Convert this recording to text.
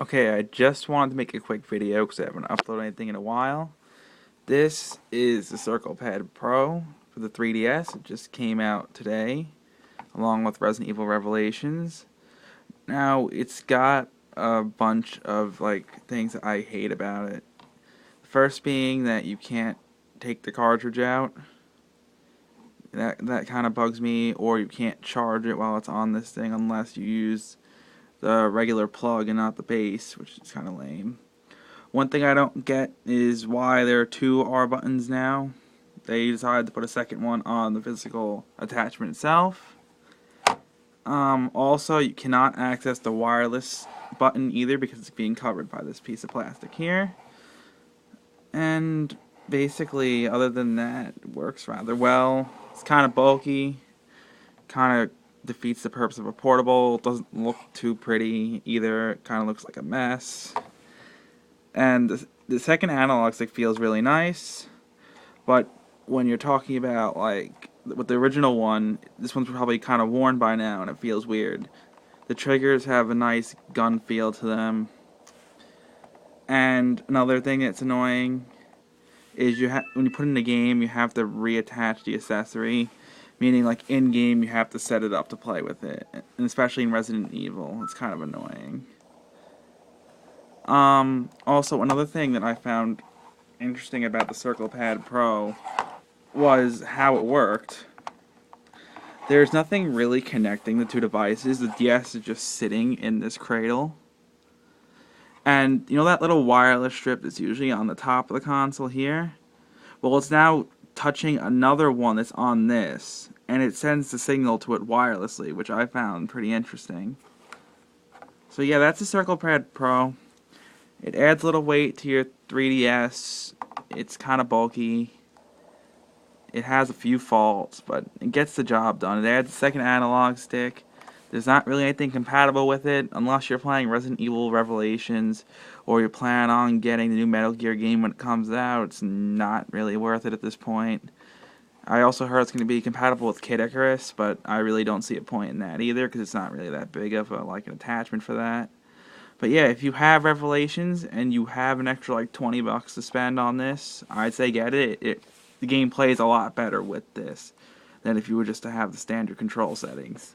Okay, I just wanted to make a quick video because I haven't uploaded anything in a while. This is the Circle Pad Pro for the 3DS. It just came out today, along with Resident Evil Revelations. Now, it's got a bunch of things that I hate about it. The first being that you can't take the cartridge out. That kind of bugs me, or you can't charge it while it's on this thing unless you use the regular plug and not the base, which is kind of lame. One thing I don't get is why there are two R buttons now. They decided to put a second one on the physical attachment itself. Also, you cannot access the wireless button either because it's being covered by this piece of plastic here. And basically, other than that, it works rather well. It's kind of bulky, kind of defeats the purpose of a portable. It doesn't look too pretty either. It kind of looks like a mess. And the second analog stick feels really nice, but when you're talking about with the original one, this one's probably kind of worn by now and it feels weird. The triggers have a nice gun feel to them. And another thing that's annoying is when you put it in a game, you have to reattach the accessory, meaning in game you have to set it up to play with it, and especially in Resident Evil, it's kind of annoying. Also, another thing that I found interesting about the Circle Pad Pro was how it worked. There's nothing really connecting the two devices. The DS is just sitting in this cradle. And you know that little wireless strip that's usually on the top of the console here? Well, it's now touching another one that's on this, and it sends the signal to it wirelessly, which I found pretty interesting. So yeah, that's the Circle Pad Pro. It adds a little weight to your 3DS. It's kind of bulky. It has a few faults, but it gets the job done. It adds a second analog stick. There's not really anything compatible with it unless you're playing Resident Evil Revelations or you plan on getting the new Metal Gear game when it comes out. It's not really worth it at this point. I also heard it's going to be compatible with Kid Icarus, but I really don't see a point in that either because it's not really that big of an attachment for that. But yeah, if you have Revelations and you have an extra $20 to spend on this, I'd say get it. The game plays a lot better with this than if you were just to have the standard control settings.